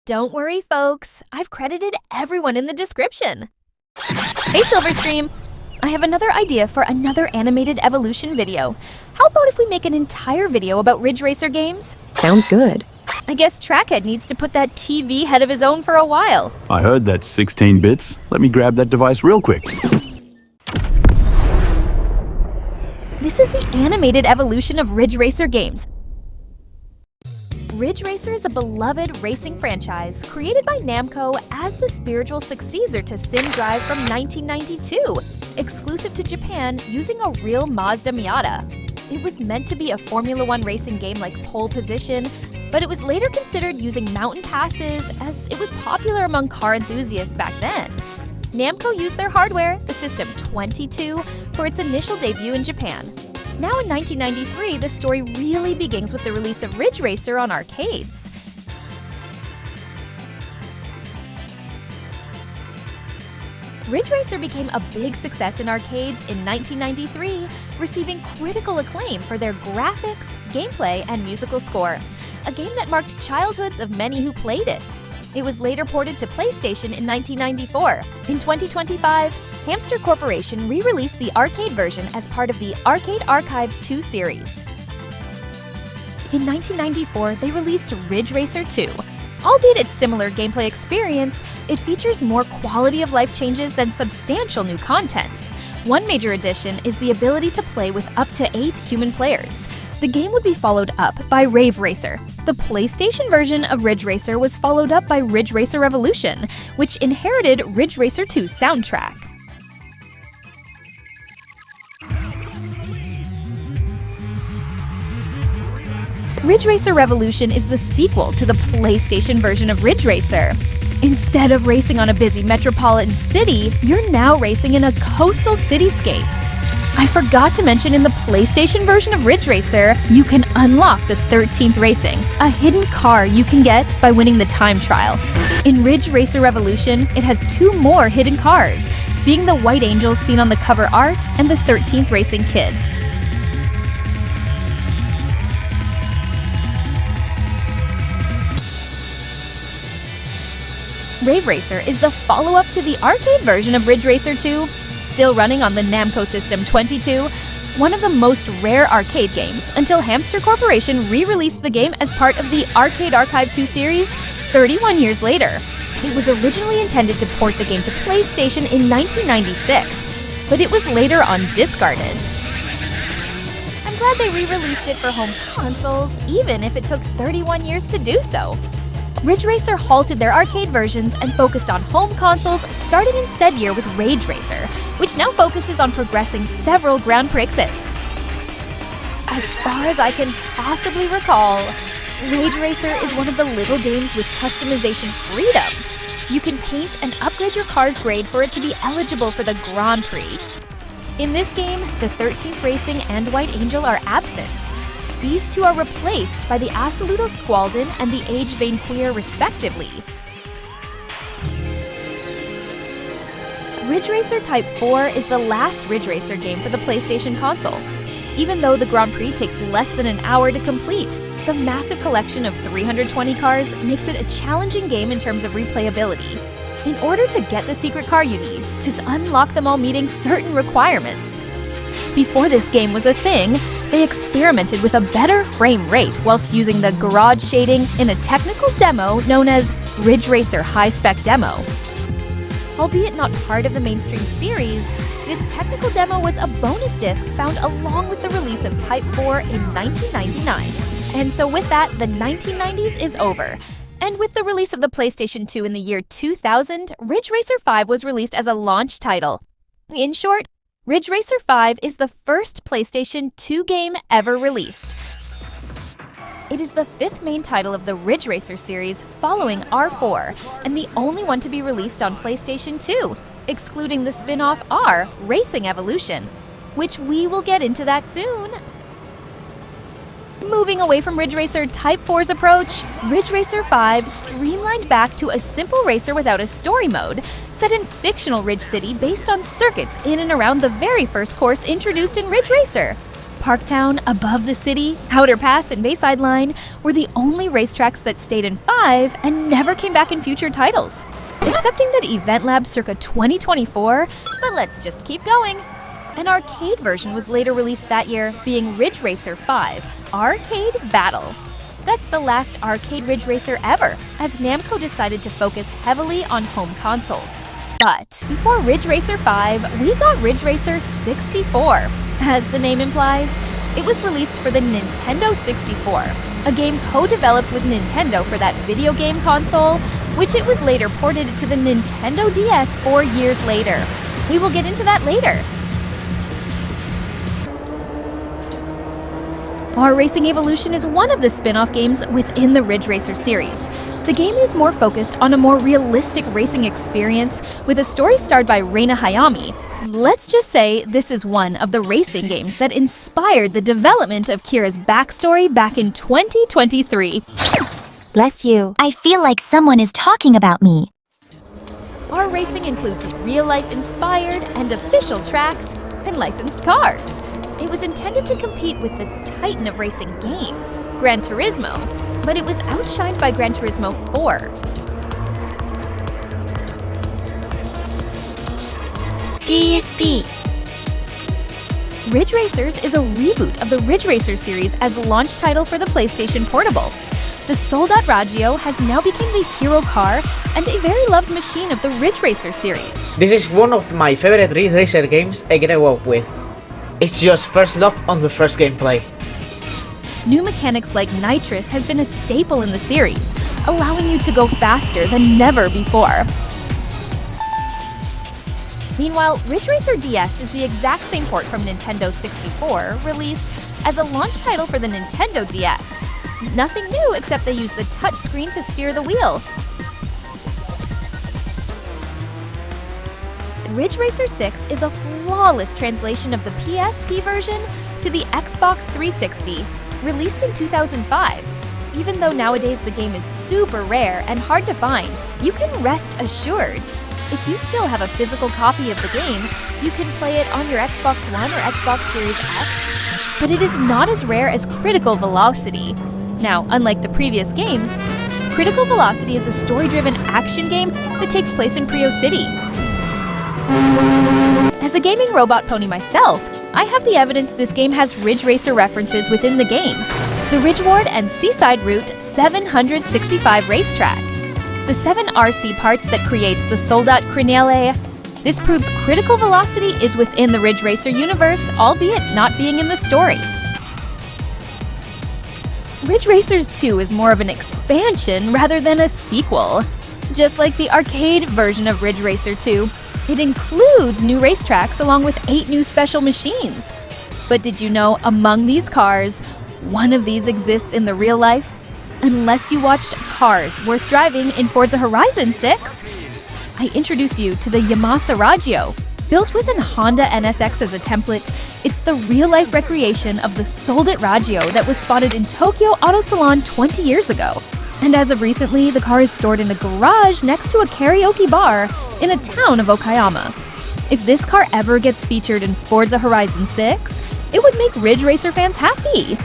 Don't worry, folks. I've credited everyone in the description. Hey, SilverStream! I have another idea for another animated evolution video. How about if we make an entire video about Ridge Racer games? Sounds good. I guess Trackhead needs to put that TV head of his own for a while. I heard that's 16 bits. Let me grab that device real quick. This is the animated evolution of Ridge Racer games. Ridge Racer is a beloved racing franchise created by Namco as the spiritual successor to Sim Drive from 1992, exclusive to Japan using a real Mazda Miata. It was meant to be a Formula One racing game like Pole Position, but it was later considered using mountain passes as it was popular among car enthusiasts back then. Namco used their hardware, the System 22, for its initial debut in Japan. Now in 1993, the story really begins with the release of Ridge Racer on arcades. Ridge Racer became a big success in arcades in 1993, receiving critical acclaim for their graphics, gameplay, and musical score, a game that marked childhoods of many who played it. It was later ported to PlayStation in 1994. In 2025, Hamster Corporation re-released the arcade version as part of the Arcade Archives 2 series. In 1994, they released Ridge Racer 2. Albeit its similar gameplay experience, it features more quality-of-life changes than substantial new content. One major addition is the ability to play with up to 8 human players. The game would be followed up by Rave Racer. The PlayStation version of Ridge Racer was followed up by Ridge Racer Revolution, which inherited Ridge Racer 2's soundtrack. Ridge Racer Revolution is the sequel to the PlayStation version of Ridge Racer. Instead of racing on a busy metropolitan city, you're now racing in a coastal cityscape. I forgot to mention in the PlayStation version of Ridge Racer, you can unlock the 13th Racing, a hidden car you can get by winning the time trial. In Ridge Racer Revolution, it has 2 more hidden cars, being the White Angels seen on the cover art and the 13th Racing Kid. Rave Racer is the follow-up to the arcade version of Ridge Racer 2, still running on the Namco System 22, one of the most rare arcade games until Hamster Corporation re-released the game as part of the Arcade Archive 2 series 31 years later. It was originally intended to port the game to PlayStation in 1996, but it was later on discarded. I'm glad they re-released it for home consoles, even if it took 31 years to do so. Ridge Racer halted their arcade versions and focused on home consoles starting in said year with Rage Racer, which now focuses on progressing several Grand Prixes. As far as I can possibly recall, Rage Racer is one of the little games with customization freedom. You can paint and upgrade your car's grade for it to be eligible for the Grand Prix. In this game, the 13th Racing and White Angel are absent. These two are replaced by the Assoluto Squalden and the Age Vane Queer, respectively. Ridge Racer Type 4 is the last Ridge Racer game for the PlayStation console. Even though the Grand Prix takes less than an hour to complete, the massive collection of 320 cars makes it a challenging game in terms of replayability. In order to get the secret car you need, to unlock them all meeting certain requirements. Before this game was a thing, they experimented with a better frame rate whilst using the garage shading in a technical demo known as Ridge Racer High Spec Demo. Albeit not part of the mainstream series, this technical demo was a bonus disc found along with the release of Type 4 in 1999. And so with that, the 1990s is over. And with the release of the PlayStation 2 in the year 2000, Ridge Racer 5 was released as a launch title. In short, Ridge Racer 5 is the first PlayStation 2 game ever released. It is the 5th main title of the Ridge Racer series following R4, and the only one to be released on PlayStation 2, excluding the spin-off R, Racing Evolution, which we will get into that soon. Moving away from Ridge Racer Type 4's approach, Ridge Racer 5 streamlined back to a simple racer without a story mode, set in fictional Ridge City based on circuits in and around the very first course introduced in Ridge Racer, Parktown, Above the City, Outer Pass, and Bayside Line were the only racetracks that stayed in 5 and never came back in future titles. Excepting that Event Lab circa 2024, but let's just keep going. An arcade version was later released that year, being Ridge Racer 5 Arcade Battle. That's the last arcade Ridge Racer ever, as Namco decided to focus heavily on home consoles. But before Ridge Racer 5, we got Ridge Racer 64. As the name implies, it was released for the Nintendo 64, a game co-developed with Nintendo for that video game console, which it was later ported to the Nintendo DS 4 years later. We will get into that later. Our Racing Evolution is one of the spin-off games within the Ridge Racer series. The game is more focused on a more realistic racing experience with a story starred by Reina Hayami. Let's just say this is one of the racing games that inspired the development of Kira's backstory back in 2023. Bless you. I feel like someone is talking about me. Our racing includes real-life inspired and official tracks and licensed cars. It was intended to compete with the titan of racing games, Gran Turismo, but it was outshined by Gran Turismo 4. PSP. Ridge Racers is a reboot of the Ridge Racer series as the launch title for the PlayStation Portable. The Soldat Raggio has now become the hero car and a very loved machine of the Ridge Racer series. This is one of my favorite Ridge Racer games I grew up with. It's just first love on the first gameplay. New mechanics like nitrous has been a staple in the series, allowing you to go faster than never before. Meanwhile, Ridge Racer DS is the exact same port from Nintendo 64, released as a launch title for the Nintendo DS. Nothing new except they use the touchscreen to steer the wheel. Ridge Racer 6 is a flawless translation of the PSP version to the Xbox 360, released in 2005. Even though nowadays the game is super rare and hard to find, you can rest assured. If you still have a physical copy of the game, you can play it on your Xbox One or Xbox Series X, but it is not as rare as Critical Velocity. Now, unlike the previous games, Critical Velocity is a story-driven action game that takes place in Prio City. As a gaming robot pony myself, I have the evidence this game has Ridge Racer references within the game. The Ridgeward and Seaside Route 765 racetrack. The 7 RC parts that creates the Soldat Crenelle. This proves Critical Velocity is within the Ridge Racer universe, albeit not being in the story. Ridge Racers 2 is more of an expansion rather than a sequel. Just like the arcade version of Ridge Racer 2, it includes new racetracks along with 8 new special machines. But did you know among these cars, one of these exists in the real life? Unless you watched Cars Worth Driving in Forza Horizon 6, I introduce you to the Yamasa Raggio. Built with an Honda NSX as a template, it's the real-life recreation of the Soldat Raggio that was spotted in Tokyo Auto Salon 20 years ago. And as of recently, the car is stored in a garage next to a karaoke bar in a town of Okayama. If this car ever gets featured in Forza Horizon 6, it would make Ridge Racer fans happy.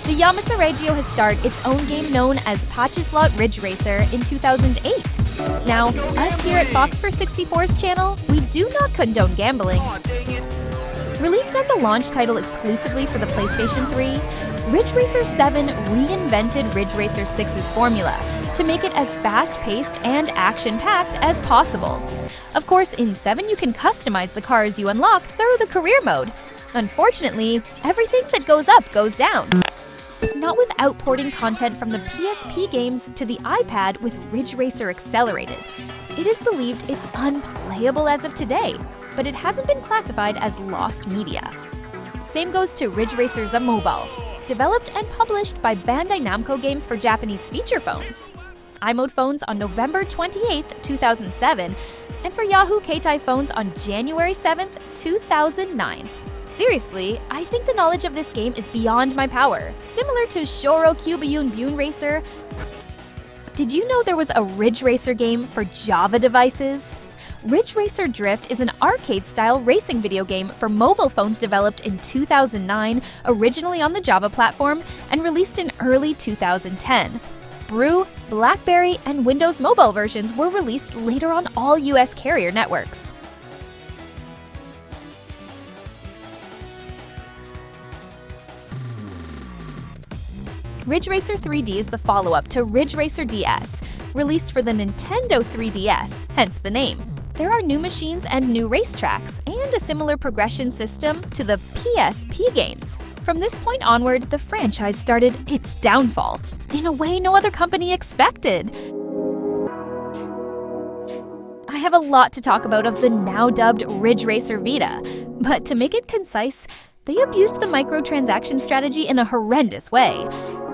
The Yamasa Raggio has starred its own game known as Pachi-Slot Ridge Racer in 2008. Now, us here at Fox for 64's channel, we do not condone gambling. Released as a launch title exclusively for the PlayStation 3, Ridge Racer 7 reinvented Ridge Racer 6's formula to make it as fast-paced and action-packed as possible. Of course, in 7 you can customize the cars you unlock through the career mode. Unfortunately, everything that goes up goes down. Not without porting content from the PSP games to the iPad with Ridge Racer Accelerated. It is believed it's unplayable as of today, but it hasn't been classified as lost media. Same goes to Ridge Racer Mobile, developed and published by Bandai Namco Games for Japanese feature phones. iMode phones on November 28, 2007, and for Yahoo Keitai phones on January 7, 2009. Seriously, I think the knowledge of this game is beyond my power, similar to Shoro Kyubyun Bune Racer. Did you know there was a Ridge Racer game for Java devices? Ridge Racer Drift is an arcade-style racing video game for mobile phones developed in 2009, originally on the Java platform, and released in early 2010. Brew, BlackBerry, and Windows Mobile versions were released later on all US carrier networks. Ridge Racer 3D is the follow-up to Ridge Racer DS, released for the Nintendo 3DS, hence the name. There are new machines and new racetracks, and a similar progression system to the PSP games. From this point onward, the franchise started its downfall, in a way no other company expected. I have a lot to talk about of the now-dubbed Ridge Racer Vita, but to make it concise, they abused the microtransaction strategy in a horrendous way.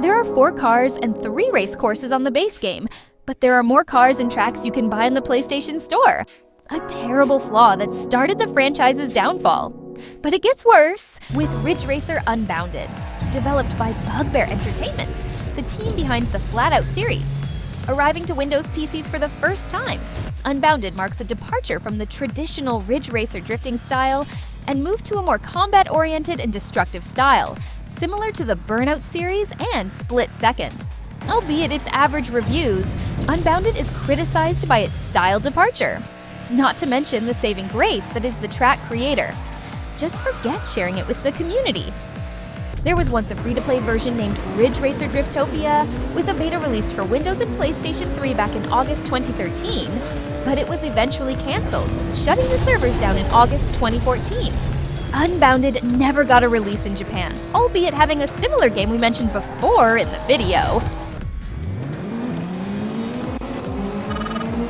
There are 4 cars and 3 race courses on the base game, but there are more cars and tracks you can buy in the PlayStation Store. A terrible flaw that started the franchise's downfall. But it gets worse with Ridge Racer Unbounded, developed by Bugbear Entertainment, the team behind the Flat Out series. Arriving to Windows PCs for the first time, Unbounded marks a departure from the traditional Ridge Racer drifting style and moved to a more combat-oriented and destructive style, similar to the Burnout series and Split Second. Albeit its average reviews, Unbounded is criticized by its style departure. Not to mention the saving grace that is the track creator. Just forget sharing it with the community. There was once a free-to-play version named Ridge Racer Driftopia, with a beta released for Windows and PlayStation 3 back in August 2013, but it was eventually cancelled, shutting the servers down in August 2014. Unbounded never got a release in Japan, albeit having a similar game we mentioned before in the video.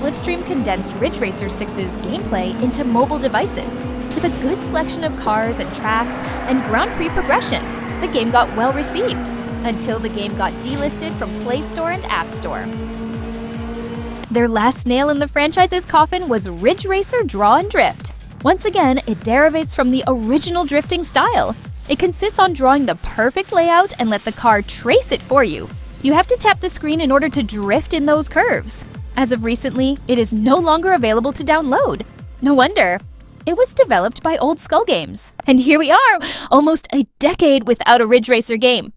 SilverStream condensed Ridge Racer 6's gameplay into mobile devices, with a good selection of cars and tracks and Grand Prix progression. The game got well received, until the game got delisted from Play Store and App Store. Their last nail in the franchise's coffin was Ridge Racer Draw and Drift. Once again, it derivates from the original drifting style. It consists on drawing the perfect layout and let the car trace it for you. You have to tap the screen in order to drift in those curves. As of recently, it is no longer available to download. No wonder. It was developed by Old Skull Games. And here we are, almost a decade without a Ridge Racer game.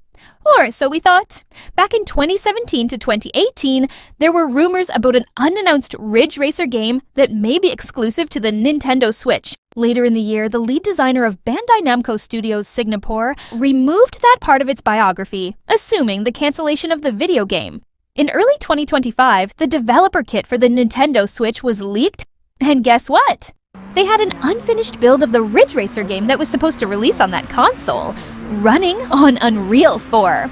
Or so we thought. Back in 2017 to 2018, there were rumors about an unannounced Ridge Racer game that may be exclusive to the Nintendo Switch. Later in the year, the lead designer of Bandai Namco Studios Singapore removed that part of its biography, assuming the cancellation of the video game. In early 2025, the developer kit for the Nintendo Switch was leaked, and guess what? They had an unfinished build of the Ridge Racer game that was supposed to release on that console, running on Unreal 4.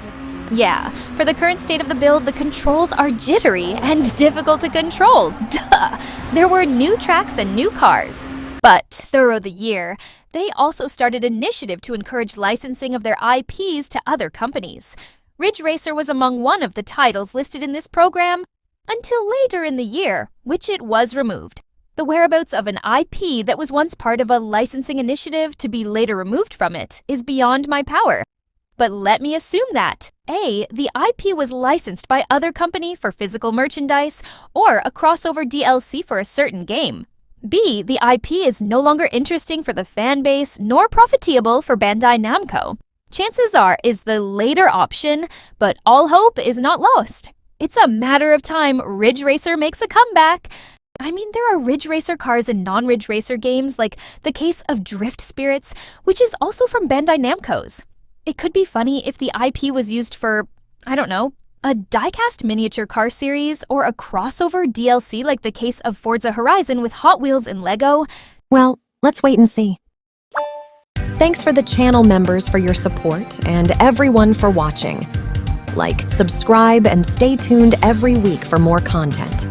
Yeah, for the current state of the build, the controls are jittery and difficult to control. Duh! There were new tracks and new cars. But throughout the year, they also started an initiative to encourage licensing of their IPs to other companies. Ridge Racer was among one of the titles listed in this program, until later in the year, which it was removed. The whereabouts of an IP that was once part of a licensing initiative to be later removed from it is beyond my power. But let me assume that A, the IP was licensed by other company for physical merchandise or a crossover DLC for a certain game. B, the IP is no longer interesting for the fan base nor profitable for Bandai Namco. Chances are is the later option, but all hope is not lost. It's a matter of time Ridge Racer makes a comeback. I mean, there are Ridge Racer cars in non-Ridge Racer games, like the case of Drift Spirits, which is also from Bandai Namco's. It could be funny if the IP was used for, I don't know, a die-cast miniature car series or a crossover DLC like the case of Forza Horizon with Hot Wheels and Lego. Well, let's wait and see. Thanks for the channel members for your support and everyone for watching. Like, subscribe, and stay tuned every week for more content.